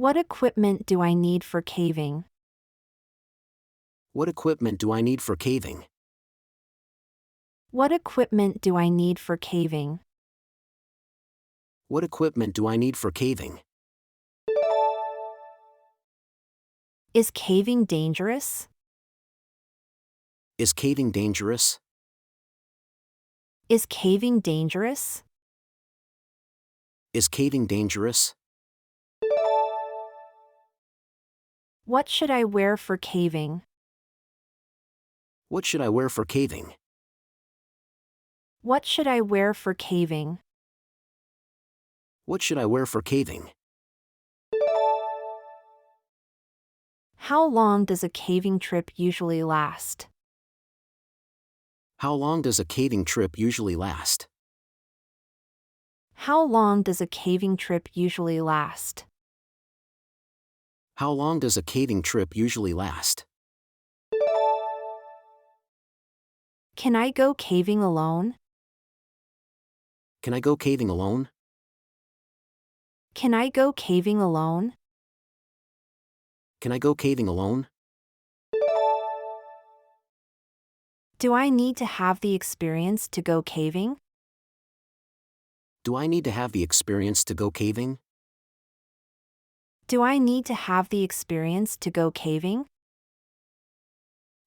What equipment do I need for caving? What equipment do I need for caving? What equipment do I need for caving? What equipment do I need for caving? Is caving dangerous? Is caving dangerous? Is caving dangerous? Is caving dangerous? What should I wear for caving? What should I wear for caving? What should I wear for caving? What should I wear for caving? How long does a caving trip usually last? How long does a caving trip usually last? How long does a caving trip usually last? How long does a caving trip usually last? Can I go caving alone? Can I go caving alone? Can I go caving alone? Can I go caving alone? Do I need to have the experience to go caving? Do I need to have the experience to go caving? Do I need to have the experience to go caving?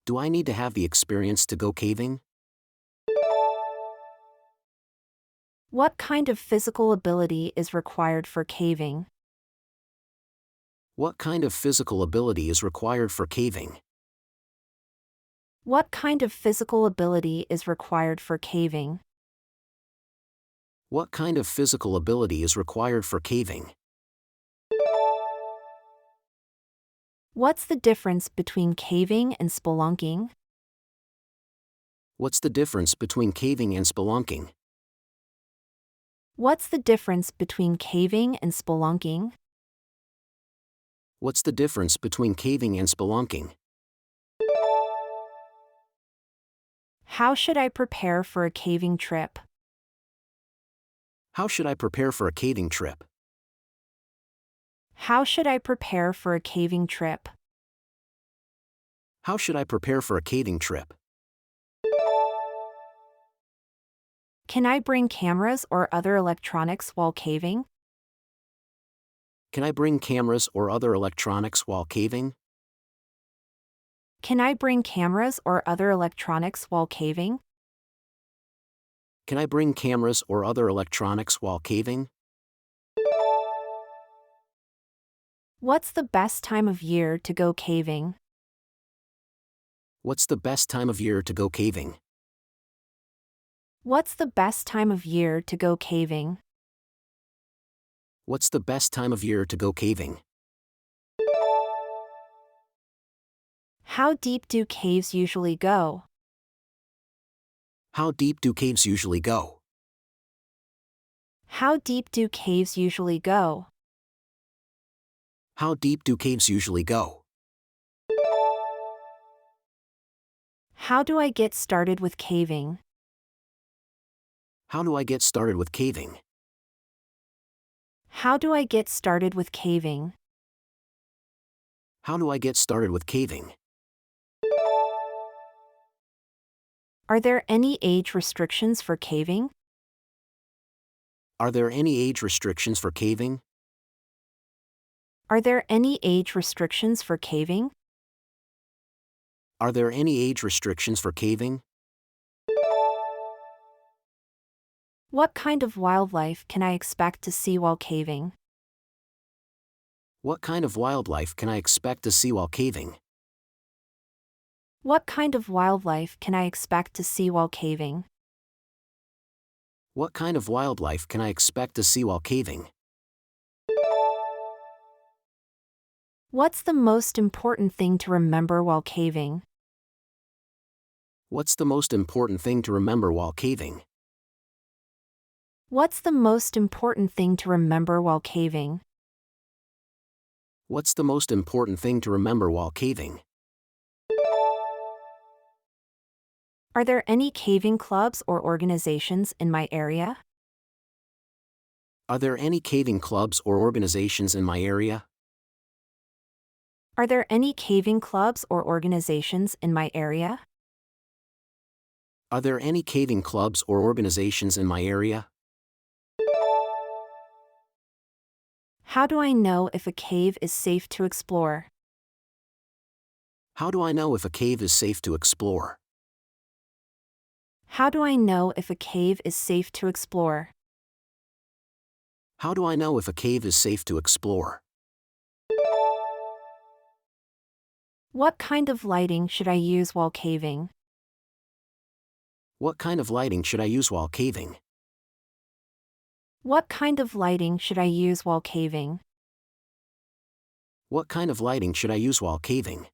Do I need to have the experience to go caving? What kind of physical ability is required for caving? What kind of physical ability is required for caving? What kind of physical ability is required for caving? What kind of physical ability is required for caving? What's the difference between caving and spelunking? What's the difference between caving and spelunking? What's the difference between caving and spelunking? What's the difference between caving and spelunking? How should I prepare for a caving trip? How should I prepare for a caving trip? How should I prepare for a caving trip? How should I prepare for a caving trip? Can I bring cameras or other electronics while caving? Can I bring cameras or other electronics while caving? Can I bring cameras or other electronics while caving? Can I bring cameras or other electronics while caving? What's the best time of year to go caving? What's the best time of year to go caving? What's the best time of year to go caving? What's the best time of year to go caving? How deep do caves usually go? How deep do caves usually go? How deep do caves usually go? How deep do caves usually go? How do I get started with caving? How do I get started with caving? How do I get started with caving? How do I get started with caving? Are there any age restrictions for caving? Are there any age restrictions for caving? Are there any age restrictions for caving? Are there any age restrictions for caving? What kind of wildlife can I expect to see while caving? What kind of wildlife can I expect to see while caving? What kind of wildlife can I expect to see while caving? What kind of wildlife can I expect to see while caving? What's the most important thing to remember while caving? What's the most important thing to remember while caving? What's the most important thing to remember while caving? What's the most important thing to remember while caving? Are there any caving clubs or organizations in my area? Are there any caving clubs or organizations in my area? Are there any caving clubs or organizations in my area? Are there any caving clubs or organizations in my area? How do I know if a cave is safe to explore? How do I know if a cave is safe to explore? How do I know if a cave is safe to explore? How do I know if a cave is safe to explore? What kind of lighting should I use while caving? What kind of lighting should I use while caving? What kind of lighting should I use while caving? What kind of lighting should I use while caving?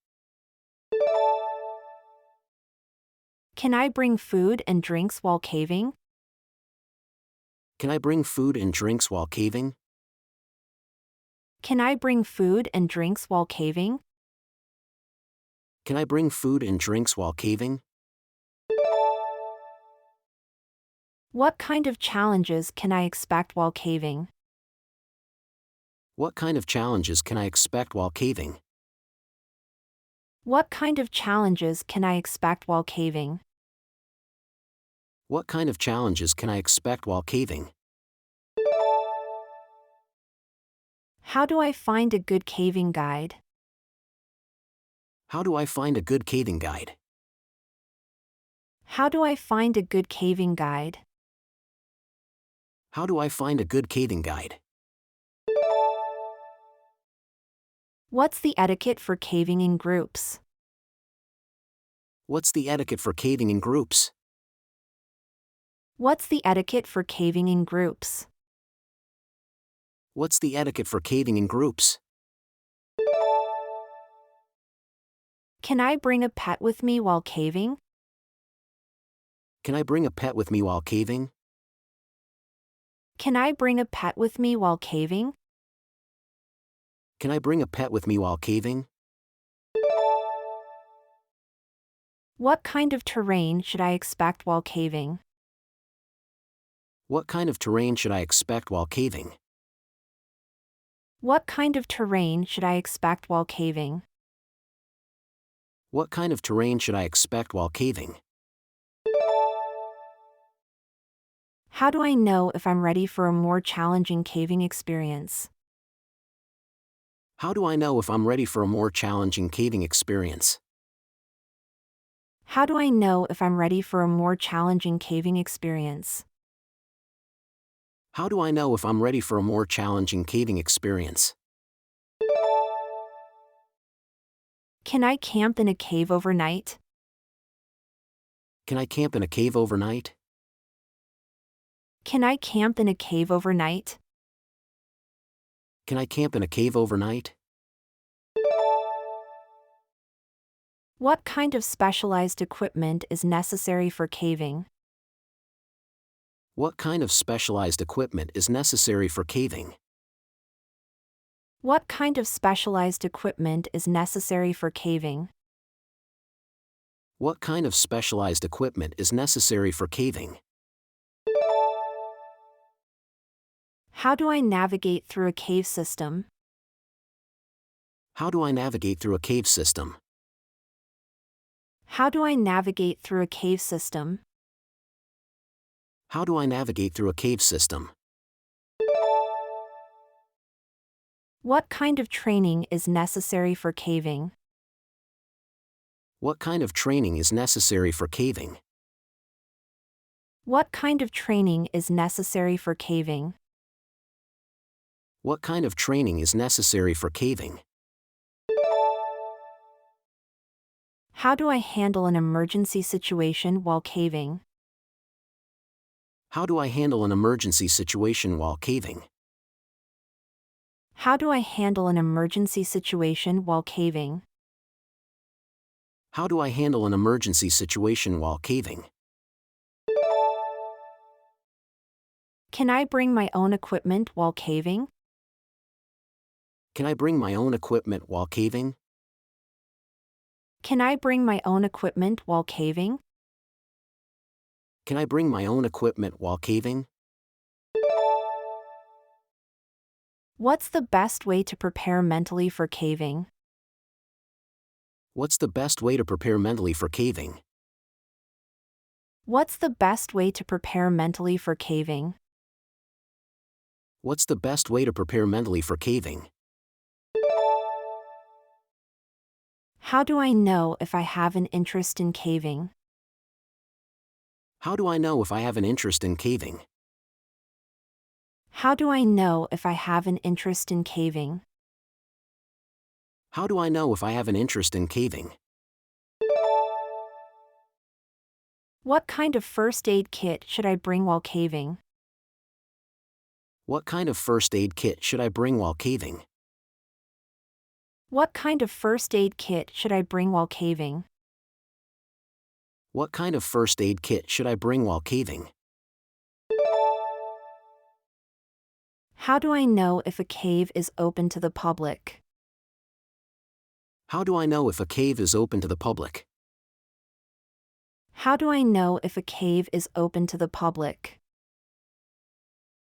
Can I bring food and drinks while caving? Can I bring food and drinks while caving? Can I bring food and drinks while caving? Can I bring food and drinks while caving? What kind of challenges can I expect while caving? What kind of challenges can I expect while caving? What kind of challenges can I expect while caving? What kind of challenges can I expect while caving? How do I find a good caving guide? How do I find a good caving guide? How do I find a good caving guide? How do I find a good caving guide? What's the etiquette for caving in groups? What's the etiquette for caving in groups? What's the etiquette for caving in groups? What's the etiquette for caving in groups? Can I bring a pet with me while caving? Can I bring a pet with me while caving? Can I bring a pet with me while caving? Can I bring a pet with me while caving? What kind of terrain should I expect while caving? What kind of terrain should I expect while caving? What kind of terrain should I expect while caving? What kind of terrain should I expect while caving? How do I know if I'm ready for a more challenging caving experience? How do I know if I'm ready for a more challenging caving experience? How do I know if I'm ready for a more challenging caving experience? How do I know if I'm ready for a more challenging caving experience? Can I camp in a cave overnight? Can I camp in a cave overnight? Can I camp in a cave overnight? Can I camp in a cave overnight? What kind of specialized equipment is necessary for caving? What kind of specialized equipment is necessary for caving? What kind of specialized equipment is necessary for caving? What kind of specialized equipment is necessary for caving? How do I navigate through a cave system? How do I navigate through a cave system? How do I navigate through a cave system? How do I navigate through a cave system? What kind of training is necessary for caving? What kind of training is necessary for caving? What kind of training is necessary for caving? What kind of training is necessary for caving? How do I handle an emergency situation while caving? How do I handle an emergency situation while caving? How do I handle an emergency situation while caving? How do I handle an emergency situation while caving? Can I bring my own equipment while caving? Can I bring my own equipment while caving? Can I bring my own equipment while caving? Can I bring my own equipment while caving? What's the best way to prepare mentally for caving? What's the best way to prepare mentally for caving? What's the best way to prepare mentally for caving? What's the best way to prepare mentally for caving? How do I know if I have an interest in caving? How do I know if I have an interest in caving? How do I know if I have an interest in caving? How do I know if I have an interest in caving? What kind of first aid kit should I bring while caving? What kind of first aid kit should I bring while caving? What kind of first aid kit should I bring while caving? What kind of first aid kit should I bring while caving? How do I know if a cave is open to the public? How do I know if a cave is open to the public? How do I know if a cave is open to the public?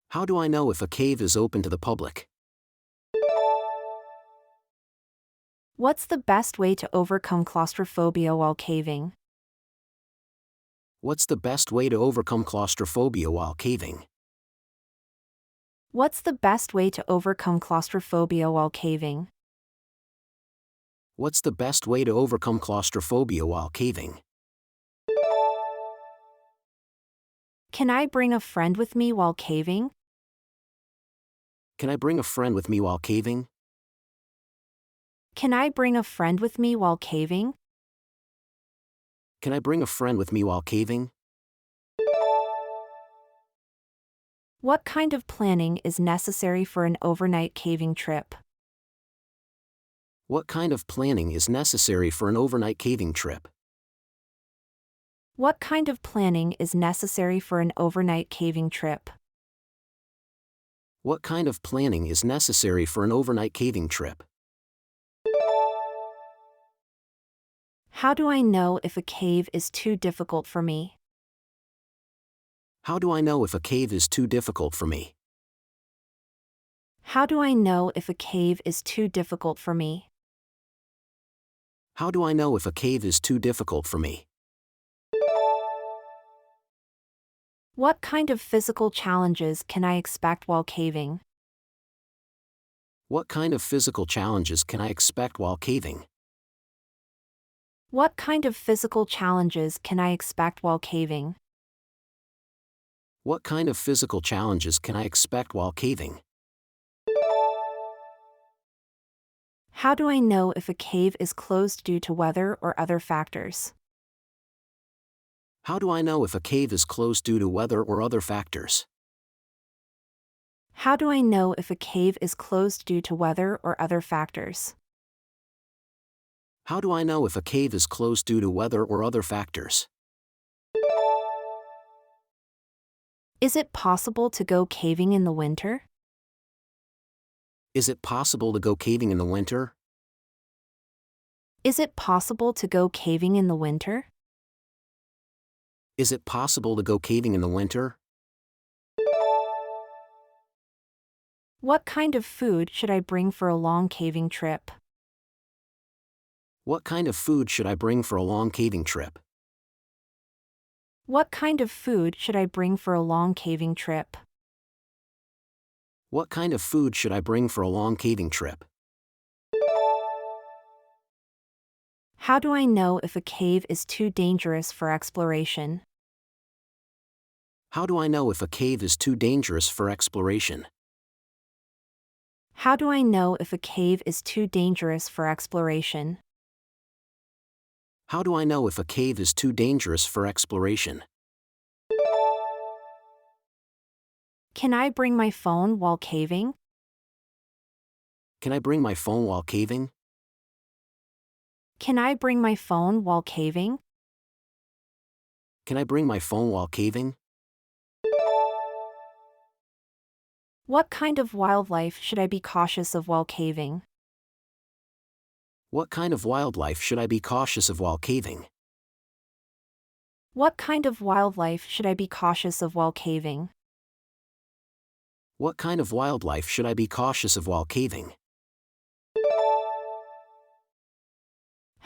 How do I know if a cave is open to the public? What's the best way to overcome claustrophobia while caving? What's the best way to overcome claustrophobia while caving? What's the best way to overcome claustrophobia while caving? What's the best way to overcome claustrophobia while caving? Can I bring a friend with me while caving? Can I bring a friend with me while caving? Can I bring a friend with me while caving? Can I bring a friend with me while caving? What kind of planning is necessary for an overnight caving trip? What kind of planning is necessary for an overnight caving trip? What kind of planning is necessary for an overnight caving trip? What kind of planning is necessary for an overnight caving trip? How do I know if a cave is too difficult for me? How do I know if a cave is too difficult for me? How do I know if a cave is too difficult for me? How do I know if a cave is too difficult for me? What kind of physical challenges can I expect while caving? What kind of physical challenges can I expect while caving? What kind of physical challenges can I expect while caving? What kind of physical challenges can I expect while caving? How do I know if a cave is closed due to weather or other factors? How do I know if a cave is closed due to weather or other factors? How do I know if a cave is closed due to weather or other factors? How do I know if a cave is closed due to weather or other factors? Is it possible to go caving in the winter? Is it possible to go caving in the winter? Is it possible to go caving in the winter? Is it possible to go caving in the winter? What kind of food should I bring for a long caving trip? What kind of food should I bring for a long caving trip? What kind of food should I bring for a long caving trip? What kind of food should I bring for a long caving trip? How do I know if a cave is too dangerous for exploration? How do I know if a cave is too dangerous for exploration? How do I know if a cave is too dangerous for exploration? How do I know if a cave is too dangerous for exploration? Can I bring my phone while caving? Can I bring my phone while caving? Can I bring my phone while caving? Can I bring my phone while caving? What kind of wildlife should I be cautious of while caving? What kind of wildlife should I be cautious of while caving? What kind of wildlife should I be cautious of while caving? What kind of wildlife should I be cautious of while caving?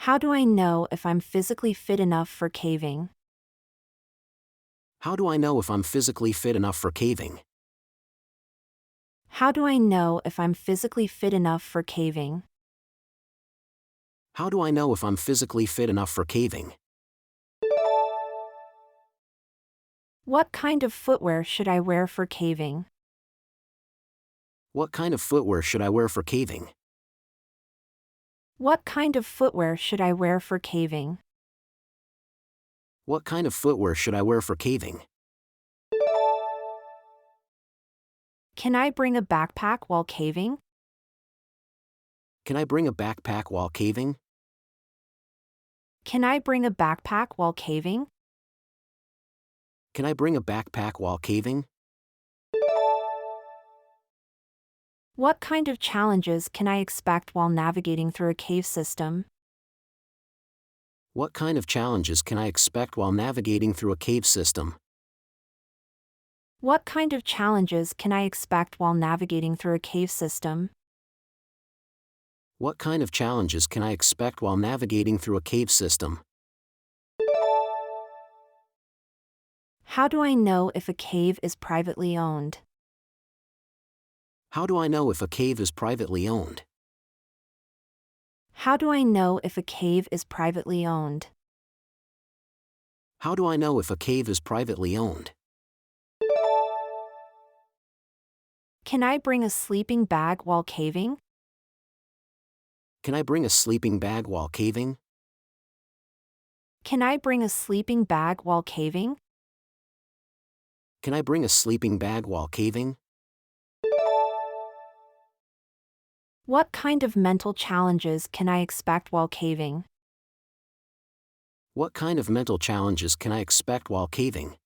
How do I know if I'm physically fit enough for caving? How do I know if I'm physically fit enough for caving? How do I know if I'm physically fit enough for caving? How do I know if I'm physically fit enough for caving? What kind of footwear should I wear for caving? What kind of footwear should I wear for caving? What kind of footwear should I wear for caving? What kind of footwear should I wear for caving? Can I bring a backpack while caving? Can I bring a backpack while caving? Can I bring a backpack while caving? Can I bring a backpack while caving? What kind of challenges can I expect while navigating through a cave system? What kind of challenges can I expect while navigating through a cave system? What kind of challenges can I expect while navigating through a cave system? What kind of challenges can I expect while navigating through a cave system? How do I know if a cave is privately owned? How do I know if a cave is privately owned? How do I know if a cave is privately owned? How do I know if a cave is privately owned? Can I bring a sleeping bag while caving? Can I bring a sleeping bag while caving? Can I bring a sleeping bag while caving? Can I bring a sleeping bag while caving? What kind of mental challenges can I expect while caving? What kind of mental challenges can I expect while caving?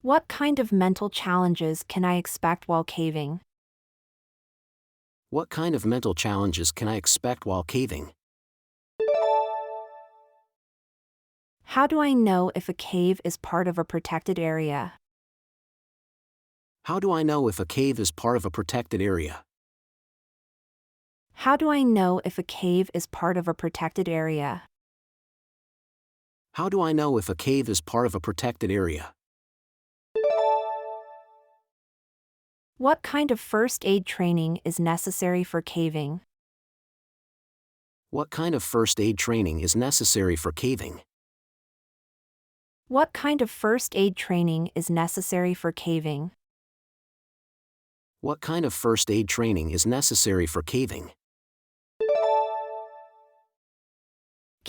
What kind of mental challenges can I expect while caving? What kind of mental challenges can I expect while caving? How do I know if a cave is part of a protected area? How do I know if a cave is part of a protected area? How do I know if a cave is part of a protected area? How do I know if a cave is part of a protected area? What kind of first aid training is necessary for caving? What kind of first aid training is necessary for caving? What kind of first aid training is necessary for caving? What kind of first aid training is necessary for caving?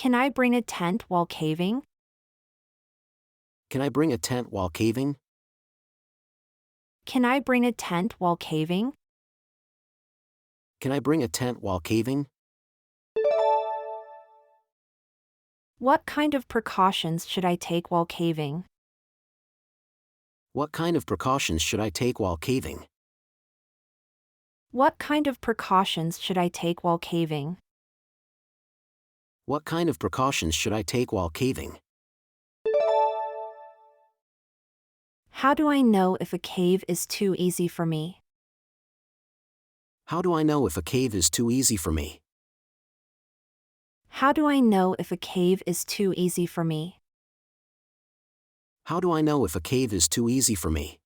Can I bring a tent while caving? Can I bring a tent while caving? Can I bring a tent while caving? Can I bring a tent while caving? What kind of precautions should I take while caving? What kind of precautions should I take while caving? What kind of precautions should I take while caving? What kind of precautions should I take while caving? How do I know if a cave is too easy for me? How do I know if a cave is too easy for me? How do I know if a cave is too easy for me? How do I know if a cave is too easy for me?